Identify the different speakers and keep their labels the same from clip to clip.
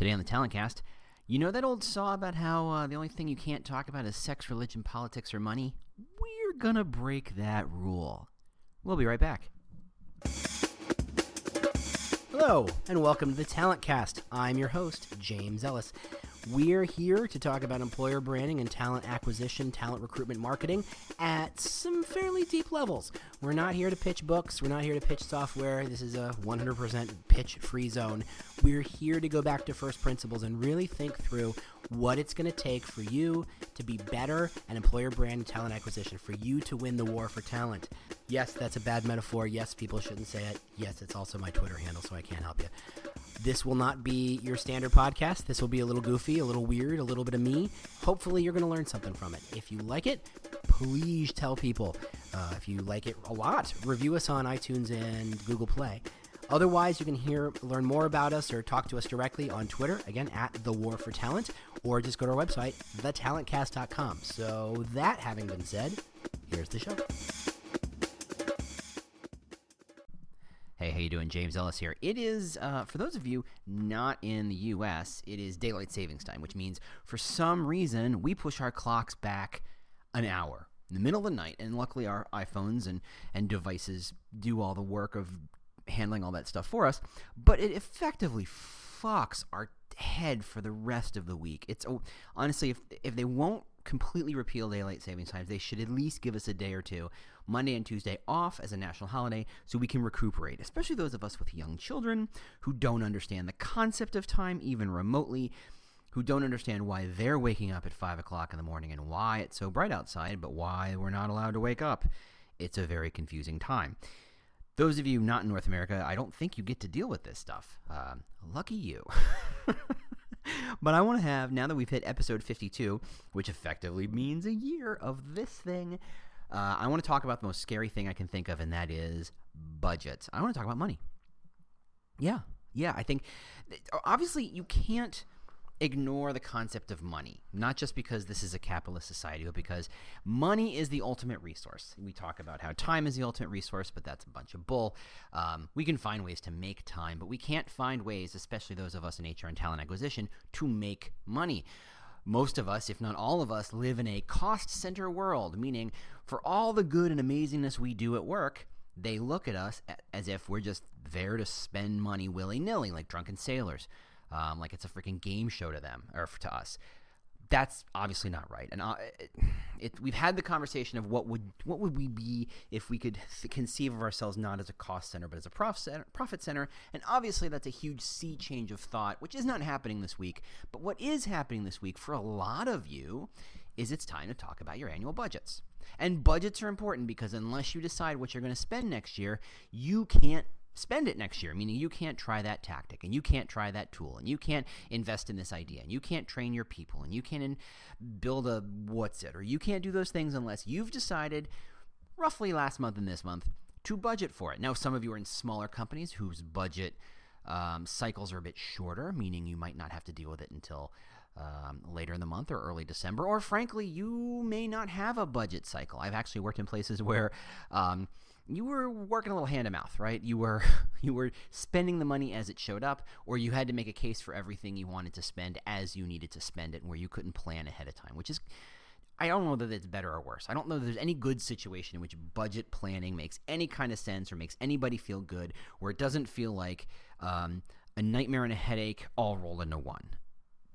Speaker 1: Today on the Talent Cast, you know that old saw about how the only thing you can't talk about is sex, religion, politics, or money? We're gonna break that rule. We'll be right back. Hello, and welcome to the Talent Cast. I'm your host, James Ellis. We're here to talk about employer branding and talent acquisition, talent recruitment marketing at some fairly deep levels. We're not here to pitch books. We're not here to pitch software. This is a 100% pitch-free zone. We're here to go back to first principles and really think through what it's going to take for you to be better at employer brand and talent acquisition, for you to win the war for talent. Yes, that's a bad metaphor. Yes, people shouldn't say it. Yes, it's also my Twitter handle, so I can't help you. This will not be your standard podcast. This will be a little goofy, a little weird, a little bit of me. Hopefully, you're going to learn something from it. If you like it, please tell people. If you like it a lot, review us on iTunes and Google Play. Otherwise, you can learn more about us or talk to us directly on Twitter, again, at The War for Talent, or just go to our website, thetalentcast.com. So that having been said, here's the show. Hey, how you doing? James Ellis here. It is, for those of you not in the U.S., it is daylight savings time, which means for some reason we push our clocks back an hour in the middle of the night, and luckily our iPhones and devices do all the work of handling all that stuff for us, but it effectively fucks our head for the rest of the week. It's honestly, if they won't completely repeal daylight savings times, they should at least give us a day or two, Monday and Tuesday, off as a national holiday so we can recuperate, especially those of us with young children who don't understand the concept of time even remotely, who don't understand why they're waking up at 5 o'clock in the morning and why it's so bright outside, but why we're not allowed to wake up. It's a very confusing time. Those of you not in North America, I don't think you get to deal with this stuff. Lucky you. But I want to have, now that we've hit episode 52, which effectively means a year of this thing, I want to talk about the most scary thing I can think of, and that is budget. I want to talk about money. Yeah, I think, obviously, you can't ignore the concept of money, not just because this is a capitalist society, but because money is the ultimate resource. We talk about how time is the ultimate resource, but that's a bunch of bull. We can find ways to make time, but we can't find ways, especially those of us in HR and talent acquisition, to make money. Most of us, if not all of us, live in a cost center world, meaning for all the good and amazingness we do at work, they look at us as if we're just there to spend money willy-nilly, like drunken sailors. Like it's a freaking game show to them, or to us. That's obviously not right. And we've had the conversation of what would we be if we could conceive of ourselves not as a cost center, but as a profit center. And obviously that's a huge sea change of thought, which is not happening this week. But what is happening this week for a lot of you is it's time to talk about your annual budgets. And budgets are important because unless you decide what you're going to spend next year, you can't spend it next year, meaning you can't try that tactic, and you can't try that tool, and you can't invest in this idea, and you can't train your people, and you can't build a or you can't do those things unless you've decided roughly last month and this month to budget for it. Now, some of you are in smaller companies whose budget cycles are a bit shorter, meaning you might not have to deal with it until later in the month or early December, or frankly, you may not have a budget cycle. I've actually worked in places where you were working a little hand to mouth, right? You were spending the money as it showed up, or you had to make a case for everything you wanted to spend as you needed to spend it, and where you couldn't plan ahead of time, which is, I don't know that it's better or worse. I don't know that there's any good situation in which budget planning makes any kind of sense or makes anybody feel good, where it doesn't feel like a nightmare and a headache all rolled into one.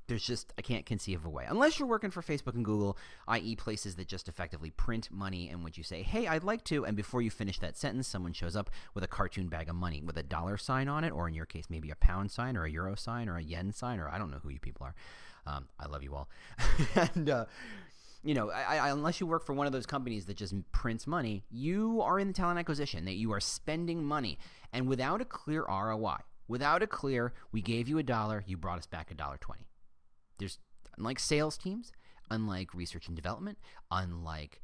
Speaker 1: I can't conceive of a way. Unless you're working for Facebook and Google, i.e. places that just effectively print money in which you say, hey, I'd like to, and before you finish that sentence, someone shows up with a cartoon bag of money with a dollar sign on it, or in your case, maybe a pound sign or a euro sign or a yen sign, or I don't know who you people are. I love you all. And, unless you work for one of those companies that just prints money, you are in the talent acquisition, that you are spending money, and without a clear ROI, without a clear, we gave you $1, you brought us back $1.20. There's, unlike sales teams, unlike research and development, unlike,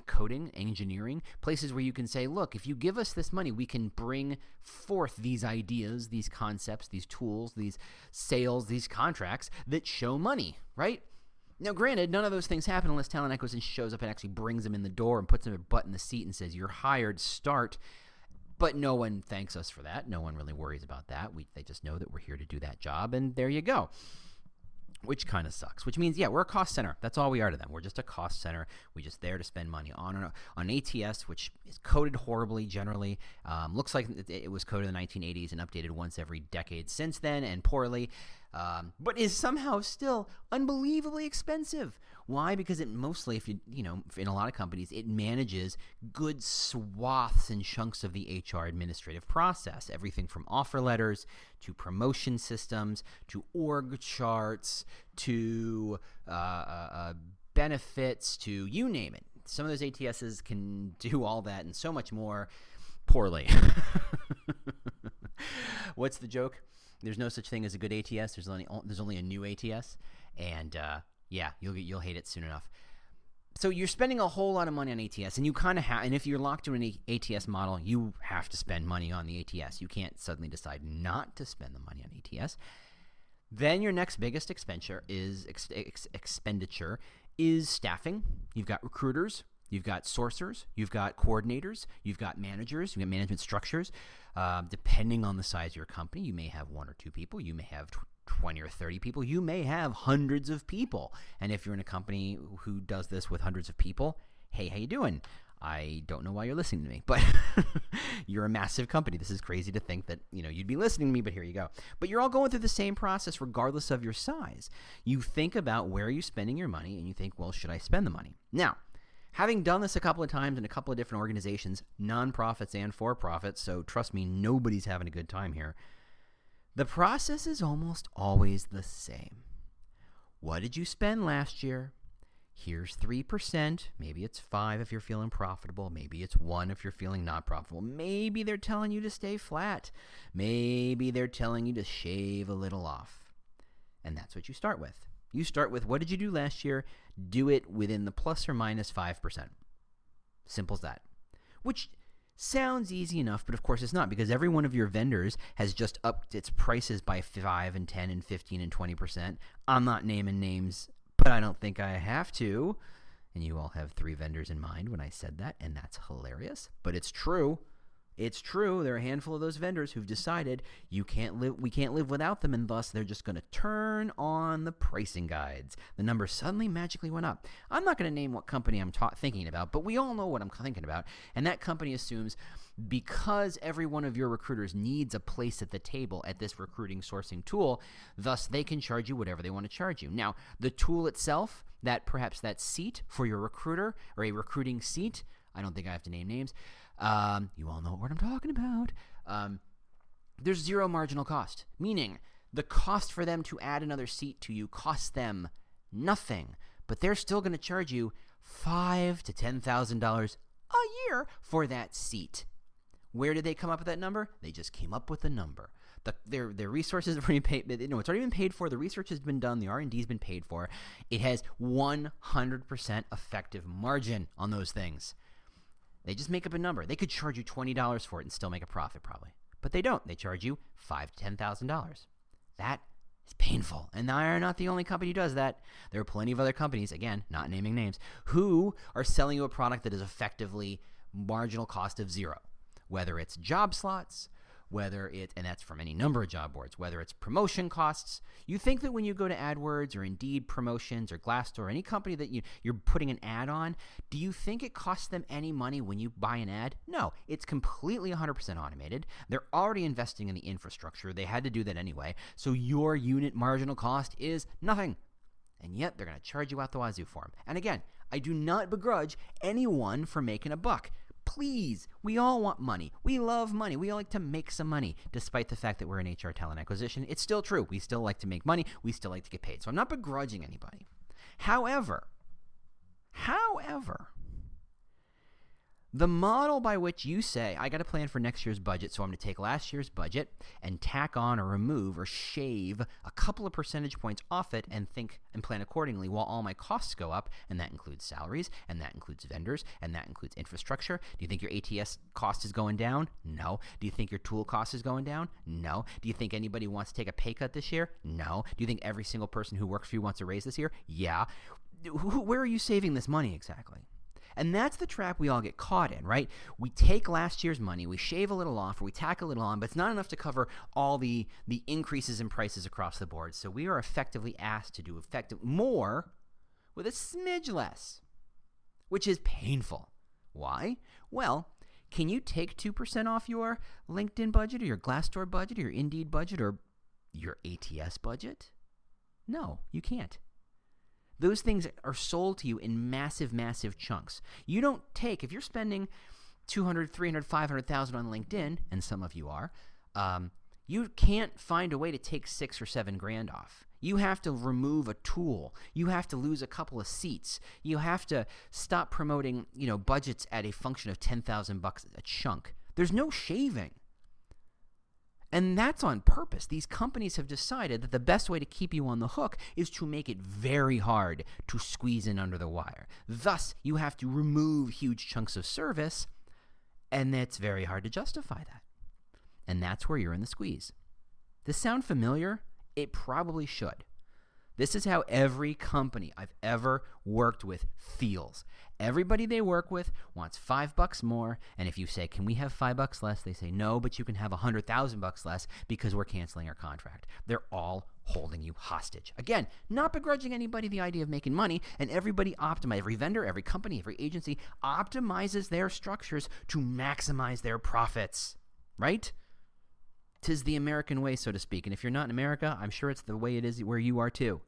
Speaker 1: coding, engineering, places where you can say, look, if you give us this money, we can bring forth these ideas, these concepts, these tools, these sales, these contracts that show money, right? Now, granted, none of those things happen unless talent acquisition shows up and actually brings them in the door and puts them a butt in the seat and says, you're hired, start. But no one thanks us for that. No one really worries about that. They just know that we're here to do that job, and there you go. Which kind of sucks. Which means, yeah, we're a cost center. That's all we are to them. We're just a cost center. We're just there to spend money on ATS, which is coded horribly generally. Looks like it was coded in the 1980s and updated once every decade since then, and poorly. But is somehow still unbelievably expensive. Why? Because it mostly, in a lot of companies, it manages good swaths and chunks of the HR administrative process. Everything from offer letters to promotion systems to org charts to benefits to you name it. Some of those ATSs can do all that and so much more poorly. What's the joke? There's no such thing as a good ATS. There's only a new ATS, and you'll hate it soon enough. So you're spending a whole lot of money on ATS, and you kind of have. And if you're locked to an ATS model, you have to spend money on the ATS. You can't suddenly decide not to spend the money on ATS. Then your next biggest expenditure is staffing. You've got recruiters. You've got sourcers, you've got coordinators, you've got managers, you've got management structures. Depending on the size of your company, you may have 1 or 2 people. You may have 20 or 30 people. You may have hundreds of people. And if you're in a company who does this with hundreds of people, hey, how you doing? I don't know why you're listening to me, but you're a massive company. This is crazy to think that, you'd be listening to me, but here you go. But you're all going through the same process regardless of your size. You think about where you're spending your money, and you think, well, should I spend the money? Now, having done this a couple of times in a couple of different organizations, nonprofits and for-profits, so trust me, nobody's having a good time here, the process is almost always the same. What did you spend last year? Here's 3%. Maybe it's 5 if you're feeling profitable. Maybe it's 1 if you're feeling not profitable. Maybe they're telling you to stay flat. Maybe they're telling you to shave a little off. And that's what you start with. You start with, what did you do last year? Do it within the plus or minus 5%. Simple as that. Which sounds easy enough, but of course it's not, because every one of your vendors has just upped its prices by 5 and 10 and 15 and 20%. I'm not naming names, but I don't think I have to. And you all have 3 vendors in mind when I said that, and that's hilarious. But it's true. It's true. There are a handful of those vendors who've decided we can't live without them, and thus they're just going to turn on the pricing guides. The number suddenly magically went up. I'm not going to name what company I'm thinking about, but we all know what I'm thinking about. And that company assumes because every one of your recruiters needs a place at the table at this recruiting sourcing tool, thus they can charge you whatever they want to charge you. Now, the tool itself, perhaps that seat for your recruiter or a recruiting seat, I don't think I have to name names. You all know what I'm talking about. There's zero marginal cost, meaning the cost for them to add another seat to you costs them nothing, but they're still going to charge you $5,000 to $10,000 a year for that seat. Where did they come up with that number? They just came up with the number. Their resources are already paid. It's already been paid for. The research has been done. The R&D has been paid for. It has 100% effective margin on those things. They just make up a number. They could charge you $20 for it and still make a profit probably. But they don't. They charge you $5,000 to $10,000. That is painful. And they're not the only company who does that. There are plenty of other companies, again, not naming names, who are selling you a product that is effectively marginal cost of zero. Whether it's job slots, and that's from any number of job boards, whether it's promotion costs. You think that when you go to AdWords or Indeed Promotions or Glassdoor, any company that you're putting an ad on, do you think it costs them any money when you buy an ad? No, it's completely 100% automated. They're already investing in the infrastructure. They had to do that anyway. So your unit marginal cost is nothing. And yet they're going to charge you out the wazoo for them. And again, I do not begrudge anyone for making a buck. Please, we all want money. We love money. We all like to make some money. Despite the fact that we're in HR talent acquisition, it's still true. We still like to make money. We still like to get paid. So I'm not begrudging anybody. However, the model by which you say, I got a plan for next year's budget, so I'm going to take last year's budget and tack on or remove or shave a couple of percentage points off it and think and plan accordingly while all my costs go up, and that includes salaries, and that includes vendors, and that includes infrastructure. Do you think your ATS cost is going down? No. Do you think your tool cost is going down? No. Do you think anybody wants to take a pay cut this year? No. Do you think every single person who works for you wants a raise this year? Yeah. Where are you saving this money exactly? And that's the trap we all get caught in, right? We take last year's money, we shave a little off, or we tack a little on, but it's not enough to cover all the increases in prices across the board. So we are effectively asked to do more with a smidge less, which is painful. Why? Well, can you take 2% off your LinkedIn budget or your Glassdoor budget or your Indeed budget or your ATS budget? No, you can't. Those things are sold to you in massive, massive chunks. You don't take, if you're spending 200, 300, 500,000 on LinkedIn, and some of you are, you can't find a way to take $6 or $7 grand off. You have to remove a tool. You have to lose a couple of seats. You have to stop promoting, budgets at a function of $10,000 a chunk. There's no shaving. And that's on purpose. These companies have decided that the best way to keep you on the hook is to make it very hard to squeeze in under the wire. Thus, you have to remove huge chunks of service, and it's very hard to justify that. And that's where you're in the squeeze. Does this sound familiar? It probably should. This is how every company I've ever worked with feels. Everybody they work with wants $5 more, and if you say, can we have $5 less? They say, no, but you can have $100,000 less because we're canceling our contract. They're all holding you hostage. Again, not begrudging anybody the idea of making money, and everybody every vendor, every company, every agency optimizes their structures to maximize their profits, right? 'Tis the American way, so to speak. And if you're not in America, I'm sure it's the way it is where you are too.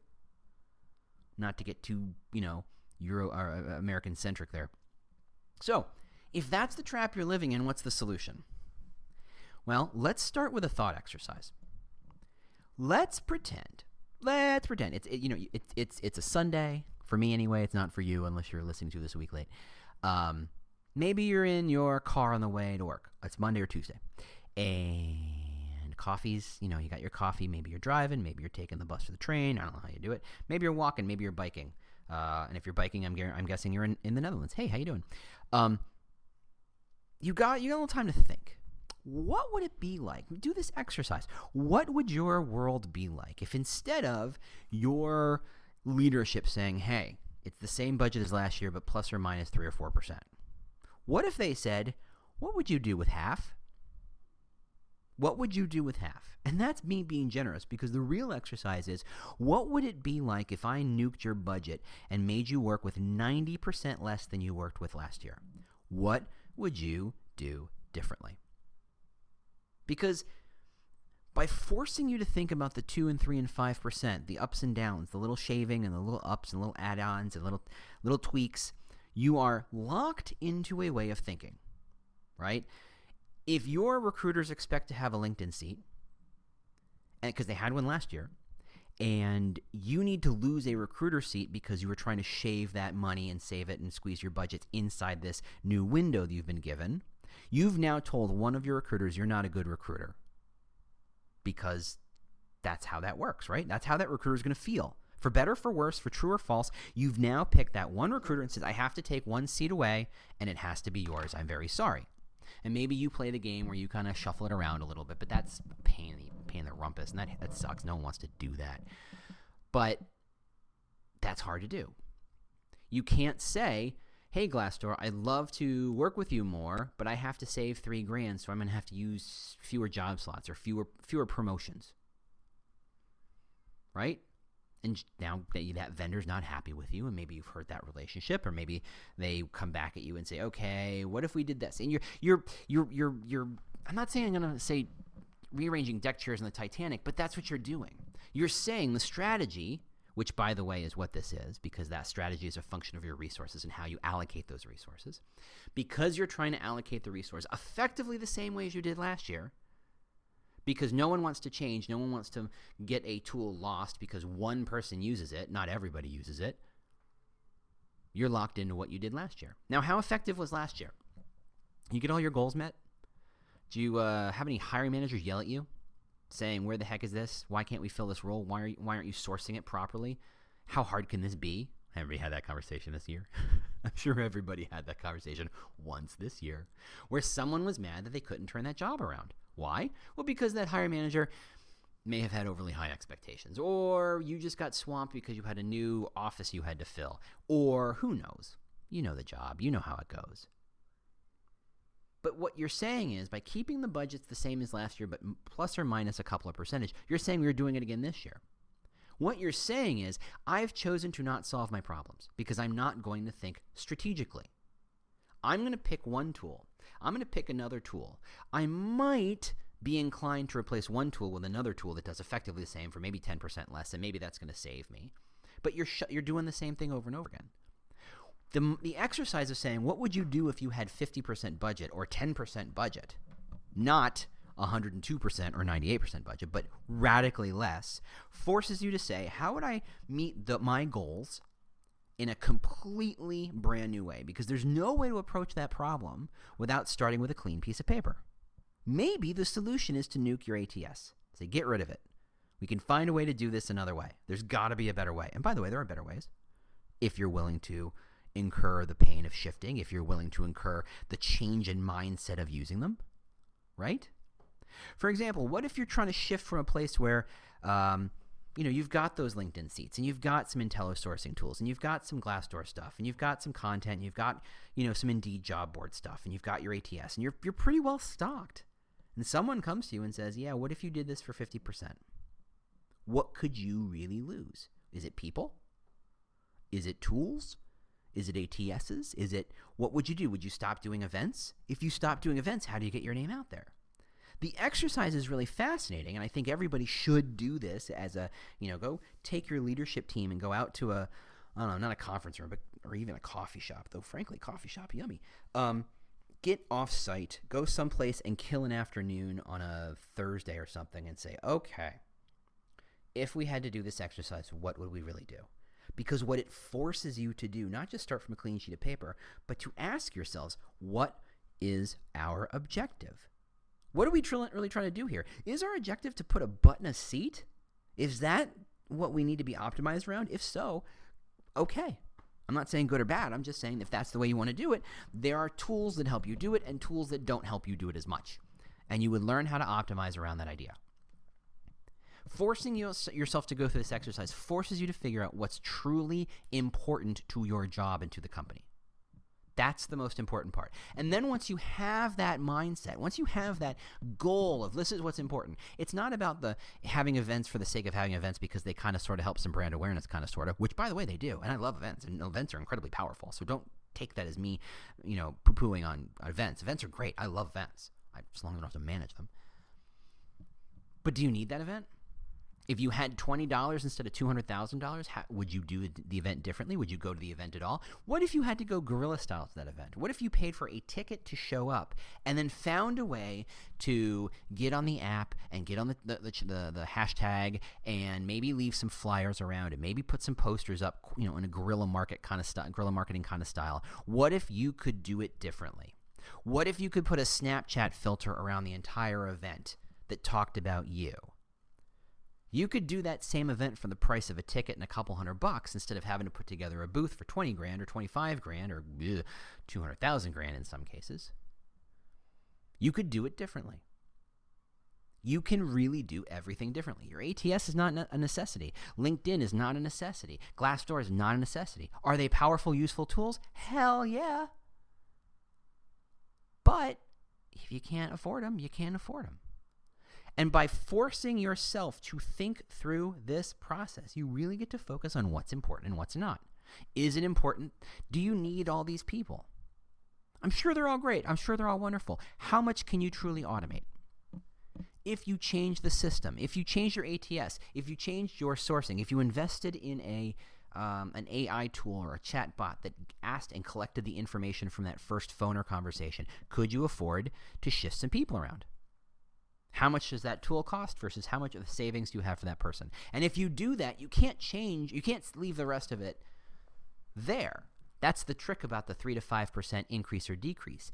Speaker 1: Not to get too, Euro or American centric there. So, if that's the trap you're living in, what's the solution? Well, let's start with a thought exercise. Let's pretend it's a Sunday for me anyway. It's not for you unless you're listening to this a week late. Maybe you're in your car on the way to work. It's Monday or Tuesday, and coffee's, you got your coffee. Maybe you're driving. Maybe you're taking the bus or the train. I don't know how you do it. Maybe you're walking. Maybe you're biking. And if you're biking, I'm guessing you're in the Netherlands. Hey, how you doing? You got a little time to think. What would it be like? Do this exercise. What would your world be like if instead of your leadership saying, hey, it's the same budget as last year, but plus or minus 3 or 4%? What if they said, what would you do with half? What would you do with half? And that's me being generous, because the real exercise is, what would it be like if I nuked your budget and made you work with 90% less than you worked with last year? What would you do differently? Because by forcing you to think about the 2 and 3 and 5%, the ups and downs, the little shaving and the little ups and little add-ons and little tweaks, you are locked into a way of thinking, right? If your recruiters expect to have a LinkedIn seat, and because they had one last year, and you need to lose a recruiter seat because you were trying to shave that money and save it and squeeze your budgets inside this new window that you've been given, you've now told one of your recruiters you're not a good recruiter, because that's how that works, right? That's how that recruiter is going to feel. For better, for worse, for true or false, you've now picked that one recruiter and says, I have to take one seat away, and it has to be yours. I'm very sorry. And maybe you play the game where you kind of shuffle it around a little bit, but that's pain in the rumpus, and that sucks. No one wants to do that. But that's hard to do. You can't say, hey, Glassdoor, I'd love to work with you more, but I have to save $3 grand, so I'm going to have to use fewer job slots or fewer promotions. Right? And now that vendor's not happy with you, and maybe you've hurt that relationship, or maybe they come back at you and say, okay, what if we did this? And you're I'm not saying I'm going to say rearranging deck chairs in the Titanic, but that's what you're doing. You're saying the strategy, which by the way is what this is, because that strategy is a function of your resources and how you allocate those resources. Because you're trying to allocate the resource effectively the same way as you did last year, because no one wants to change, no one wants to get a tool lost because one person uses it, not everybody uses it, you're locked into what you did last year. Now, how effective was last year? You get all your goals met? Do you have any hiring managers yell at you saying, where the heck is this? Why can't we fill this role? Why aren't you sourcing it properly? How hard can this be? Everybody had that conversation this year. I'm sure everybody had that conversation once this year, where someone was mad that they couldn't turn that job around. Why? Well, because that hiring manager may have had overly high expectations, or you just got swamped because you had a new office you had to fill, or who knows. You know the job. You know how it goes. But what you're saying is, by keeping the budgets the same as last year, but plus or minus a couple of percentage, you're saying we're doing it again this year. What you're saying is, I've chosen to not solve my problems because I'm not going to think strategically. I'm going to pick one tool. I'm going to pick another tool. I might be inclined to replace one tool with another tool that does effectively the same for maybe 10% less, and maybe that's going to save me. But you're doing the same thing over and over again. The exercise of saying, what would you do if you had 50% budget or 10% budget, not 102% or 98% budget, but radically less, forces you to say, how would I meet my goals in a completely brand new way? Because there's no way to approach that problem without starting with a clean piece of paper. Maybe the solution is to nuke your ATS. Say, get rid of it. We can find a way to do this another way. There's got to be a better way. And by the way, there are better ways if you're willing to incur the pain of shifting, if you're willing to incur the change in mindset of using them, right? For example, what if you're trying to shift from a place where, you've got those LinkedIn seats, and you've got some IntelliSourcing tools, and you've got some Glassdoor stuff, and you've got some content, and you've got, some Indeed job board stuff, and you've got your ATS, and you're pretty well stocked. And someone comes to you and says, yeah, what if you did this for 50%? What could you really lose? Is it people? Is it tools? Is it ATSs? What would you do? Would you stop doing events? If you stop doing events, how do you get your name out there? The exercise is really fascinating, and I think everybody should do this as go take your leadership team and go out to I don't know, not a conference room, or even a coffee shop, though frankly, coffee shop, yummy. Get off-site, go someplace and kill an afternoon on a Thursday or something and say, okay, if we had to do this exercise, what would we really do? Because what it forces you to do, not just start from a clean sheet of paper, but to ask yourselves, what is our objective? What are we really trying to do here? Is our objective to put a butt in a seat? Is that what we need to be optimized around? If so, okay. I'm not saying good or bad. I'm just saying if that's the way you want to do it, there are tools that help you do it and tools that don't help you do it as much. And you would learn how to optimize around that idea. Forcing yourself to go through this exercise forces you to figure out what's truly important to your job and to the company. That's the most important part. And then once you have that mindset, once you have that goal of this is what's important, it's not about the having events for the sake of having events because they kind of sort of help some brand awareness kind of sort of, which by the way they do. And I love events, and events are incredibly powerful. So don't take that as me, poo-pooing on events. Events are great. I love events, as long as I don't have to manage them. But do you need that event? If you had $20 instead of $200,000, would you do the event differently? Would you go to the event at all? What if you had to go guerrilla style to that event? What if you paid for a ticket to show up and then found a way to get on the app and get on the hashtag and maybe leave some flyers around and maybe put some posters up, in a guerrilla marketing kind of style? What if you could do it differently? What if you could put a Snapchat filter around the entire event that talked about you? You could do that same event for the price of a ticket and a couple $100 instead of having to put together a booth for $20,000 or $25,000 or $200,000 in some cases. You could do it differently. You can really do everything differently. Your ATS is not a necessity. LinkedIn is not a necessity. Glassdoor is not a necessity. Are they powerful, useful tools? Hell yeah. But if you can't afford them, you can't afford them. And by forcing yourself to think through this process, you really get to focus on what's important and what's not. Is it important? Do you need all these people? I'm sure they're all great. I'm sure they're all wonderful. How much can you truly automate? If you change the system, if you change your ATS, if you changed your sourcing, if you invested in an AI tool or a chat bot that asked and collected the information from that first phone or conversation, could you afford to shift some people around? How much does that tool cost versus how much of the savings do you have for that person? And if you do that, you can't leave the rest of it there. That's the trick about the 3 to 5% increase or decrease.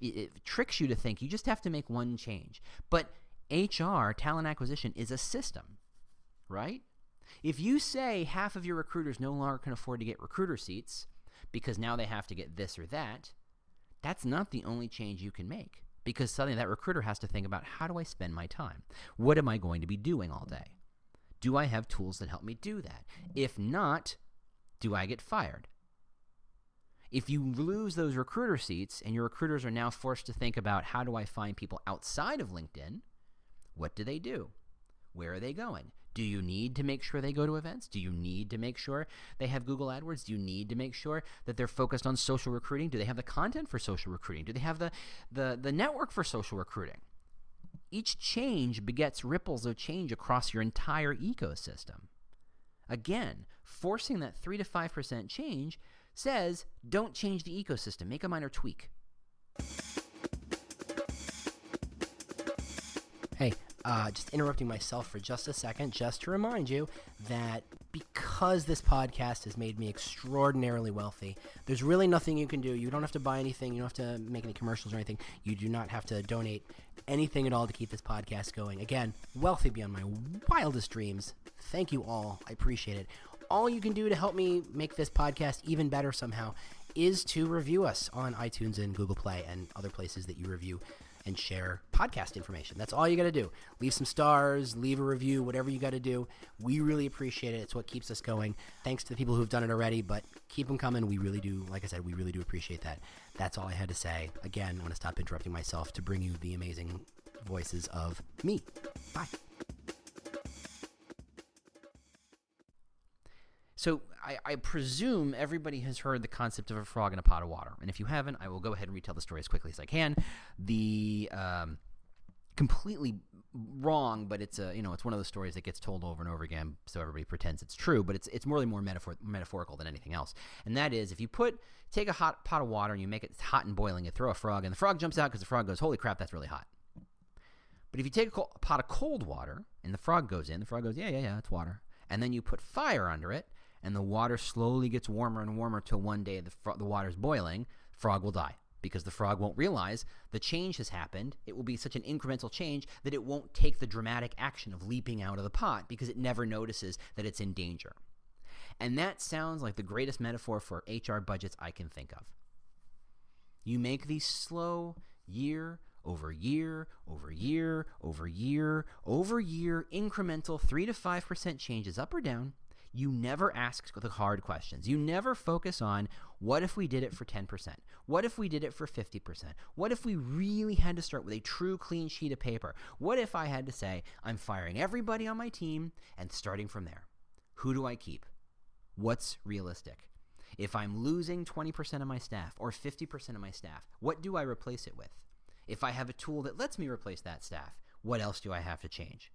Speaker 1: It tricks you to think you just have to make one change. But HR, talent acquisition, is a system, right? If you say half of your recruiters no longer can afford to get recruiter seats because now they have to get this or that, that's not the only change you can make. Because suddenly that recruiter has to think about, how do I spend my time? What am I going to be doing all day? Do I have tools that help me do that? If not, do I get fired? If you lose those recruiter seats and your recruiters are now forced to think about, how do I find people outside of LinkedIn? What do they do? Where are they going? Do you need to make sure they go to events? Do you need to make sure they have Google AdWords? Do you need to make sure that they're focused on social recruiting? Do they have the content for social recruiting? Do they have the network for social recruiting? Each change begets ripples of change across your entire ecosystem. Again, forcing that 3 to 5% change says don't change the ecosystem. Make a minor tweak.
Speaker 2: Hey, just interrupting myself for just a second, just to remind you that because this podcast has made me extraordinarily wealthy, there's really nothing you can do. You don't have to buy anything. You don't have to make any commercials or anything. You do not have to donate anything at all to keep this podcast going. Again, wealthy beyond my wildest dreams. Thank you all. I appreciate it. All you can do to help me make this podcast even better somehow is to review us on iTunes and Google Play and other places that you review and share podcast information. That's all you got to do. Leave some stars, leave a review, whatever you got to do. We really appreciate it. It's what keeps us going. Thanks to the people who've done it already, but keep them coming. We really do. Like I said, we really do appreciate that. That's all I had to say. Again, I want to stop interrupting myself to bring you the amazing voices of me. Bye.
Speaker 1: So I presume everybody has heard the concept of a frog in a pot of water. And if you haven't, I will go ahead and retell the story as quickly as I can. The completely wrong, but it's it's one of those stories that gets told over and over again, so everybody pretends it's true. But it's really more metaphorical than anything else. And that is, if you take a hot pot of water and you make it hot and boiling, you throw a frog, and the frog jumps out because the frog goes, "Holy crap, that's really hot." But if you take a pot of cold water and the frog goes in, the frog goes, yeah, it's water. And then you put fire under it, and the water slowly gets warmer and warmer till one day the water's boiling, frog will die because the frog won't realize the change has happened. It will be such an incremental change that it won't take the dramatic action of leaping out of the pot because it never notices that it's in danger. And that sounds like the greatest metaphor for HR budgets I can think of. You make these slow year over year, over year, over year, over year, incremental 3 to 5% changes up or down. You never ask the hard questions. You never focus on, what if we did it for 10%? What if we did it for 50%? What if we really had to start with a true clean sheet of paper? What if I had to say, I'm firing everybody on my team and starting from there? Who do I keep? What's realistic? If I'm losing 20% of my staff or 50% of my staff, what do I replace it with? If I have a tool that lets me replace that staff, what else do I have to change?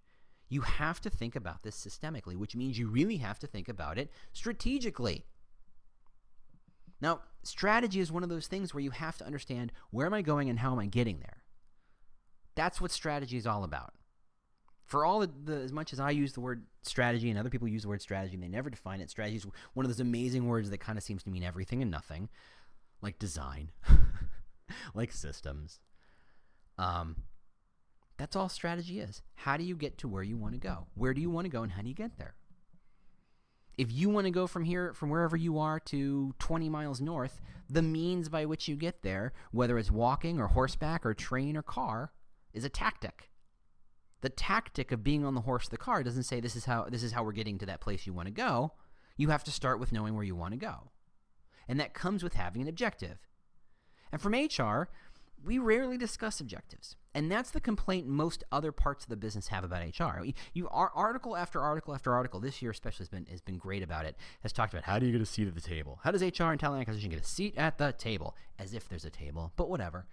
Speaker 1: You have to think about this systemically, which means you really have to think about it strategically. Now, strategy is one of those things where you have to understand, where am I going and how am I getting there? That's what strategy is all about. For all as much as I use the word strategy and other people use the word strategy and they never define it, strategy is one of those amazing words that kind of seems to mean everything and nothing, like design, like systems. That's all strategy is. How do you get to where you want to go? Where do you want to go and how do you get there? If you want to go from wherever you are to 20 miles north, the means by which you get there, whether it's walking or horseback or train or car, is a tactic. The tactic of being on the horse or the car doesn't say this is how we're getting to that place you want to go. You have to start with knowing where you want to go. And that comes with having an objective. And from HR, we rarely discuss objectives. And that's the complaint most other parts of the business have about HR. Article after article after article, this year especially has been great about it, has talked about, how do you get a seat at the table? How does HR and talent acquisition get a seat at the table? As if there's a table, but whatever.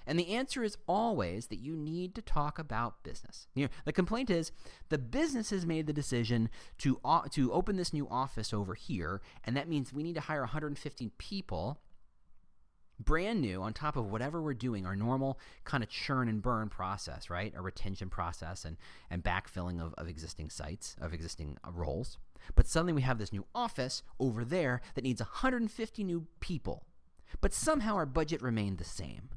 Speaker 1: And the answer is always that you need to talk about business. The complaint is the business has made the decision to open this new office over here, and that means we need to hire 150 people brand new on top of whatever we're doing, our normal kind of churn and burn process, right? A retention process and backfilling of existing sites, of existing roles. But suddenly we have this new office over there that needs 150 new people. But somehow our budget remained the same.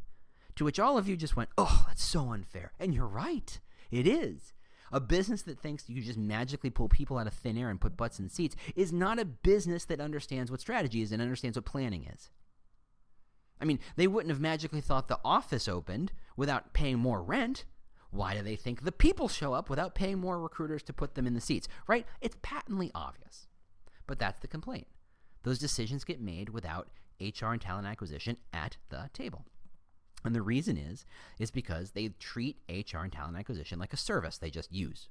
Speaker 1: To which all of you just went, oh, that's so unfair. And you're right. It is. A business that thinks you just magically pull people out of thin air and put butts in seats is not a business that understands what strategy is and understands what planning is. I mean, they wouldn't have magically thought the office opened without paying more rent. Why do they think the people show up without paying more recruiters to put them in the seats, right? It's patently obvious. But that's the complaint. Those decisions get made without HR and talent acquisition at the table. And the reason is because they treat HR and talent acquisition like a service they just use.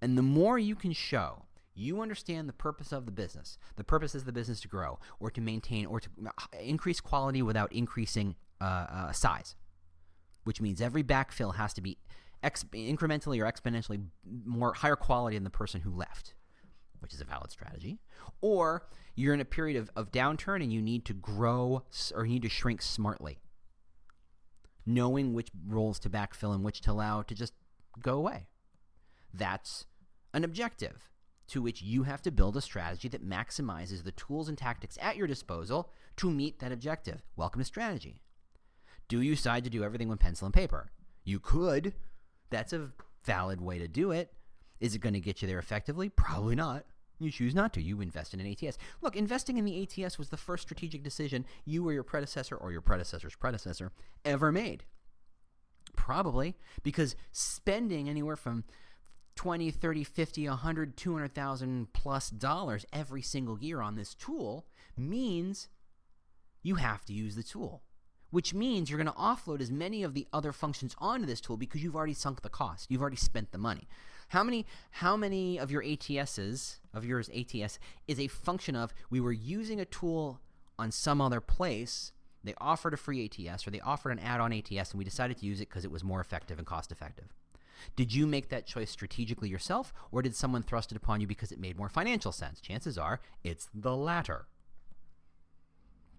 Speaker 1: And the more you can show you understand the purpose of the business, the purpose is the business to grow or to maintain or to increase quality without increasing size, which means every backfill has to be incrementally or exponentially more higher quality than the person who left, which is a valid strategy. Or you're in a period of downturn and you need to grow or you need to shrink smartly, knowing which roles to backfill and which to allow to just go away. That's an objective to which you have to build a strategy that maximizes the tools and tactics at your disposal to meet that objective. Welcome to strategy. Do you decide to do everything with pencil and paper? You could. That's a valid way to do it. Is it going to get you there effectively? Probably not. You choose not to. You invest in an ATS. Look, investing in the ATS was the first strategic decision you or your predecessor or your predecessor's predecessor ever made. Probably because spending anywhere from 20, 30, 50, 100, 200,000 plus dollars every single year on this tool means you have to use the tool, which means you're going to offload as many of the other functions onto this tool because you've already sunk the cost. You've already spent the money. How many of your ATS is a function of we were using a tool on some other place, they offered a free ATS or they offered an add-on ATS and we decided to use it because it was more effective and cost effective? Did you make that choice strategically yourself, or did someone thrust it upon you because it made more financial sense? Chances are it's the latter.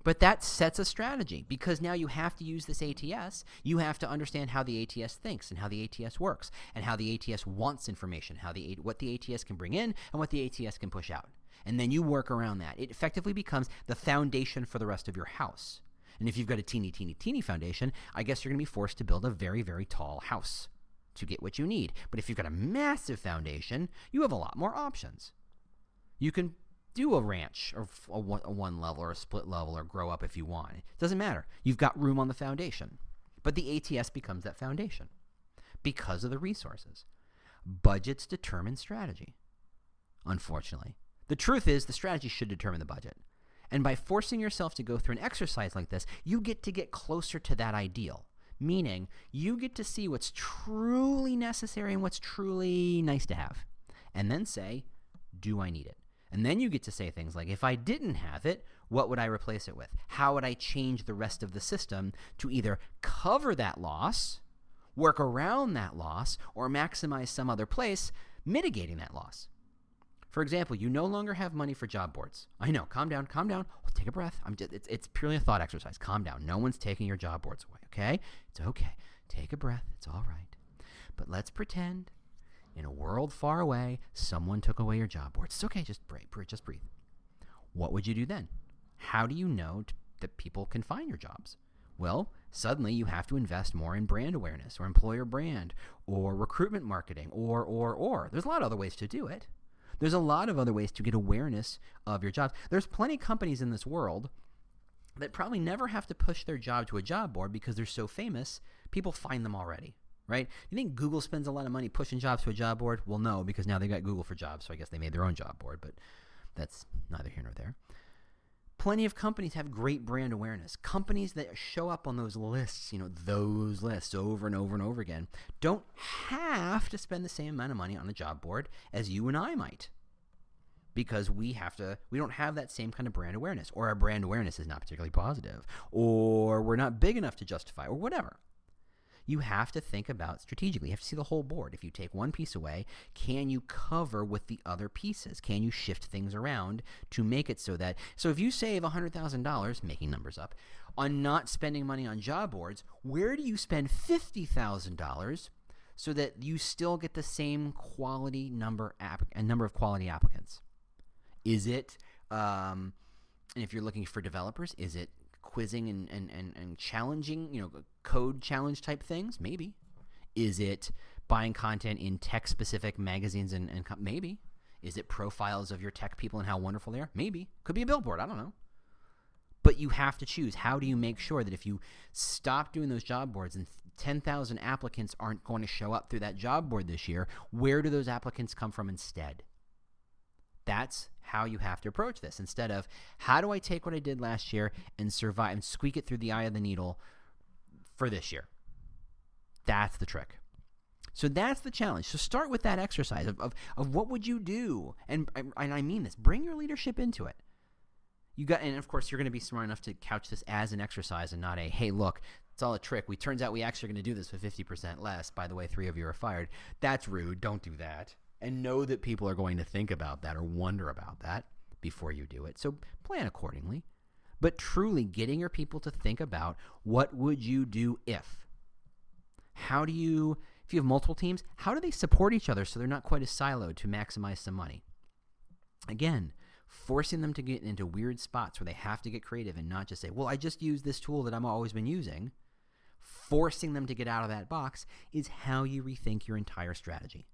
Speaker 1: But that sets a strategy because now you have to use this ATS. You have to understand how the ATS thinks and how the ATS works and how the ATS wants information, what the ATS can bring in and what the ATS can push out. And then you work around that. It effectively becomes the foundation for the rest of your house. And if you've got a teeny foundation, I guess you're going to be forced to build a very, very tall house to get what you need. But if you've got a massive foundation, you have a lot more options. You can do a ranch or a one level or a split level or grow up if you want. It doesn't matter. You've got room on the foundation. But the ATS becomes that foundation because of the resources. Budgets determine strategy, unfortunately. The truth is the strategy should determine the budget. And by forcing yourself to go through an exercise like this, you get closer to that ideal. Meaning, you get to see what's truly necessary and what's truly nice to have. And then say, do I need it? And then you get to say things like, if I didn't have it, what would I replace it with? How would I change the rest of the system to either cover that loss, work around that loss, or maximize some other place mitigating that loss? For example, you no longer have money for job boards. I know, calm down. Oh, take a breath. It's purely a thought exercise. Calm down. No one's taking your job boards away, okay? It's okay. Take a breath. It's all right. But let's pretend in a world far away, someone took away your job boards. It's okay. Just breathe. What would you do then? How do you know that people can find your jobs? Well, suddenly you have to invest more in brand awareness or employer brand or recruitment marketing or. There's a lot of other ways to do it. There's a lot of other ways to get awareness of your jobs. There's plenty of companies in this world that probably never have to push their job to a job board because they're so famous, people find them already, right? You think Google spends a lot of money pushing jobs to a job board? Well, no, because now they got Google for Jobs, so I guess they made their own job board, but that's neither here nor there. Plenty of companies have great brand awareness. Companies that show up on those lists, those lists over and over and over again, don't have to spend the same amount of money on a job board as you and I might. Because we don't have that same kind of brand awareness, or our brand awareness is not particularly positive, or we're not big enough to justify, or whatever. You have to think about strategically. You have to see the whole board. If you take one piece away, can you cover with the other pieces? Can you shift things around to make it so if you save $100,000, making numbers up, on not spending money on job boards, where do you spend $50,000 so that you still get the same quality number of quality applicants? Is it, and if you're looking for developers, is it quizzing and challenging, code challenge type things? Maybe. Is it buying content in tech-specific magazines and maybe? Is it profiles of your tech people and how wonderful they are? Maybe. Could be a billboard. I don't know. But you have to choose. How do you make sure that if you stop doing those job boards and 10,000 applicants aren't going to show up through that job board this year, where do those applicants come from instead? That's how you have to approach this. Instead of, how do I take what I did last year and survive and squeak it through the eye of the needle for this year? That's the trick. So that's the challenge. So start with that exercise of what would you do? And I mean this. Bring your leadership into it. And of course, you're going to be smart enough to couch this as an exercise and not a, hey, look, it's all a trick. Turns out we actually are going to do this for 50% less. By the way, 3 of you are fired. That's rude. Don't do that. And know that people are going to think about that or wonder about that before you do it. So plan accordingly. But truly getting your people to think about, what would you do if? If you have multiple teams, how do they support each other so they're not quite as siloed to maximize some money? Again, forcing them to get into weird spots where they have to get creative and not just say, well, I just use this tool that I've always been using. Forcing them to get out of that box is how you rethink your entire strategy.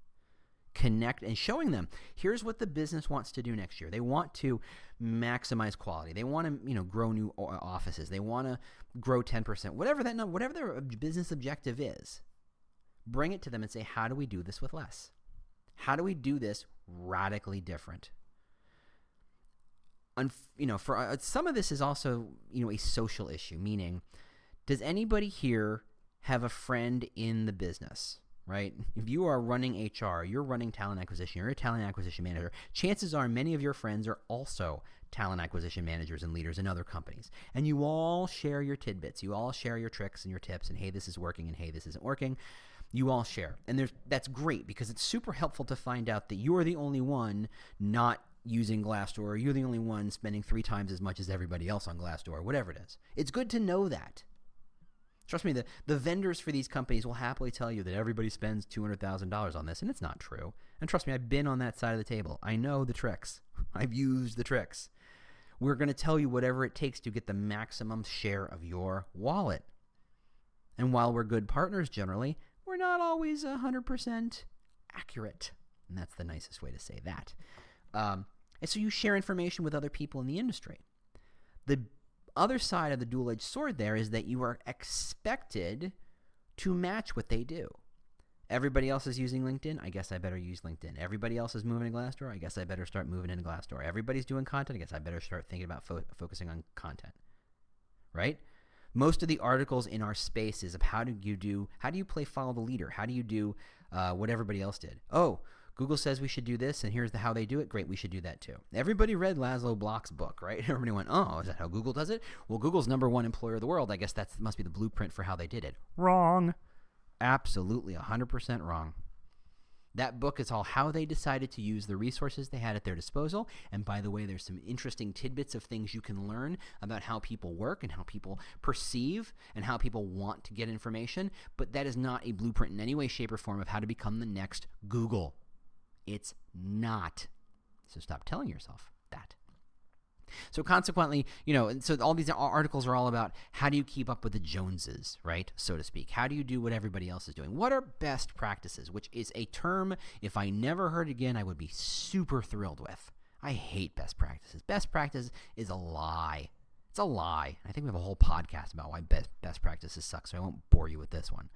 Speaker 1: Connect and showing them, here's what the business wants to do next year. They want to maximize quality. They want to, grow new offices. They want to grow 10%. Whatever their business objective is, bring it to them and say, how do we do this with less? How do we do this radically different? For some of this is also, a social issue, meaning, does anybody here have a friend in the business? Right? If you are running HR, you're running talent acquisition, you're a talent acquisition manager, chances are many of your friends are also talent acquisition managers and leaders in other companies. And you all share your tidbits. You all share your tricks and your tips and, hey, this is working and, hey, this isn't working. You all share. And that's great because it's super helpful to find out that you're the only one not using Glassdoor. You're the only one spending 3 times as much as everybody else on Glassdoor, whatever it is. It's good to know that. Trust me, the vendors for these companies will happily tell you that everybody spends $200,000 on this, and it's not true. And trust me, I've been on that side of the table. I know the tricks. I've used the tricks. We're going to tell you whatever it takes to get the maximum share of your wallet. And while we're good partners generally, we're not always 100% accurate. And that's the nicest way to say that. And so you share information with other people in the industry. The other side of the dual-edged sword there is that you are expected to match what they do. Everybody else is using LinkedIn. I guess I better use LinkedIn. Everybody else is moving to Glassdoor. I guess I better start moving into Glassdoor. Everybody's doing content. I guess I better start thinking about focusing on content. Right? Most of the articles in our space is of how do you play follow the leader? How do you do what everybody else did? Oh, Google says we should do this, and here's how they do it. Great, we should do that too. Everybody read Laszlo Block's book, right? Everybody went, oh, is that how Google does it? Well, Google's #1 employer of the world. I guess that must be the blueprint for how they did it. Wrong. Absolutely 100% wrong. That book is all how they decided to use the resources they had at their disposal. And by the way, there's some interesting tidbits of things you can learn about how people work and how people perceive and how people want to get information. But that is not a blueprint in any way, shape, or form of how to become the next Google. It's not. So stop telling yourself that. So consequently, so all these articles are all about how do you keep up with the Joneses, right, so to speak? How do you do what everybody else is doing? What are best practices, which is a term, if I never heard again, I would be super thrilled with. I hate best practices. Best practice is a lie. It's a lie. I think we have a whole podcast about why best practices suck, so I won't bore you with this one.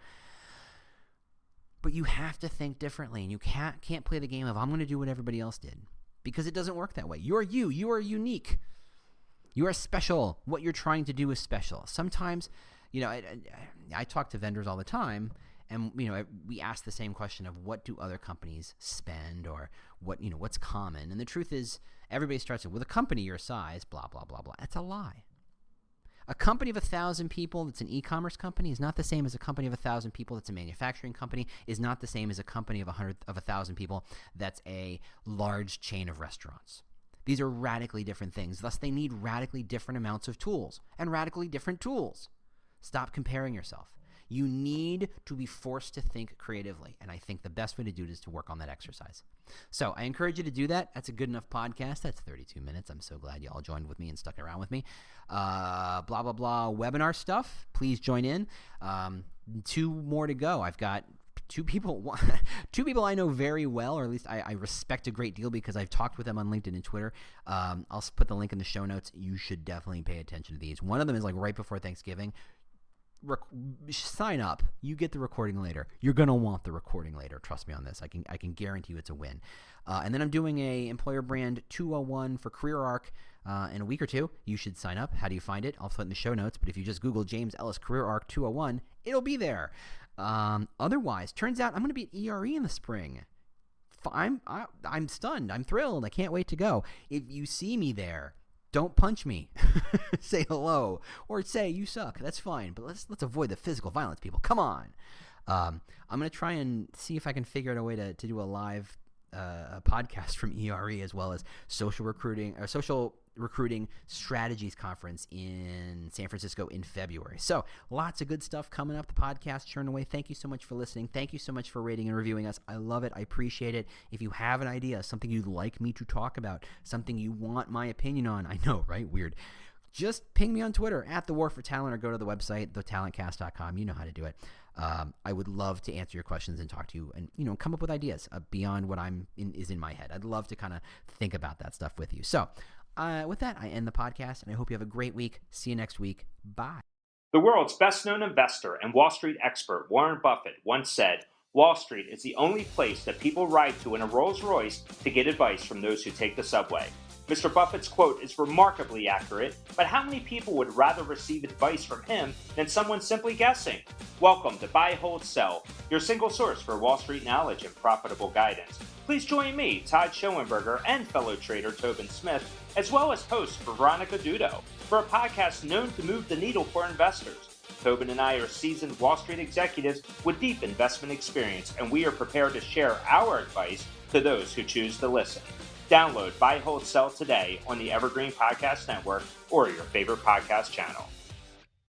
Speaker 1: But you have to think differently, and you can't play the game of I'm going to do what everybody else did, because it doesn't work that way. You are you. You are unique. You are special. What you're trying to do is special. Sometimes, I talk to vendors all the time, and we ask the same question of what do other companies spend, or what's common. And the truth is, everybody starts with a company your size, blah blah blah blah. That's a lie. A company of 1,000 people that's an e-commerce company is not the same as a company of 1,000 people that's a manufacturing company, is not the same as a company of 1,000 people that's a large chain of restaurants. These are radically different things. Thus, they need radically different amounts of tools and radically different tools. Stop comparing yourself. You need to be forced to think creatively, and I think the best way to do it is to work on that exercise. So I encourage you to do that. That's a good enough podcast. That's 32 minutes. I'm so glad you all joined with me and stuck around with me. Blah, blah, blah, webinar stuff. Please join in. 2 more to go. I've got two people I know very well, or at least I respect a great deal because I've talked with them on LinkedIn and Twitter. I'll put the link in the show notes. You should definitely pay attention to these. One of them is like right before Thanksgiving. sign up. You get the recording later. You're gonna want the recording later. Trust me on this. I can guarantee you it's a win. And then I'm doing a employer brand 201 for Career Arc in a week or two. You should sign up. How do you find it? I'll put it in the show notes. But if you just Google James Ellis Career Arc 201, it'll be there. Otherwise, turns out I'm going to be at ERE in the spring. I'm stunned. I'm thrilled. I can't wait to go. If you see me there, don't punch me. Say hello or say you suck. That's fine. But let's avoid the physical violence, people. Come on. I'm going to try and see if I can figure out a way to do a live podcast from ERE, as well as social recruiting strategies conference in San Francisco in February. So lots of good stuff coming up. The podcast churn away. Thank you so much for listening. Thank you so much for rating and reviewing us. I love it. I appreciate it. If you have an idea, something you'd like me to talk about, something you want my opinion on, I know, right? Weird. Just ping me on Twitter at The War for Talent, or go to the website, thetalentcast.com. You know how to do it. I would love to answer your questions and talk to you, and come up with ideas beyond what is in my head. I'd love to kind of think about that stuff with you. So with that, I end the podcast, and I hope you have a great week. See you next week. Bye.
Speaker 3: The world's best-known investor and Wall Street expert Warren Buffett once said, "Wall Street is the only place that people ride to in a Rolls-Royce to get advice from those who take the subway." Mr. Buffett's quote is remarkably accurate, but how many people would rather receive advice from him than someone simply guessing? Welcome to Buy, Hold, Sell, your single source for Wall Street knowledge and profitable guidance. Please join me, Todd Schoenberger, and fellow trader Tobin Smith, as well as host Veronica Dudo, for a podcast known to move the needle for investors. Tobin and I are seasoned Wall Street executives with deep investment experience, and we are prepared to share our advice to those who choose to listen. Download Buy, Hold, Sell today on the Evergreen Podcast Network or your favorite podcast channel.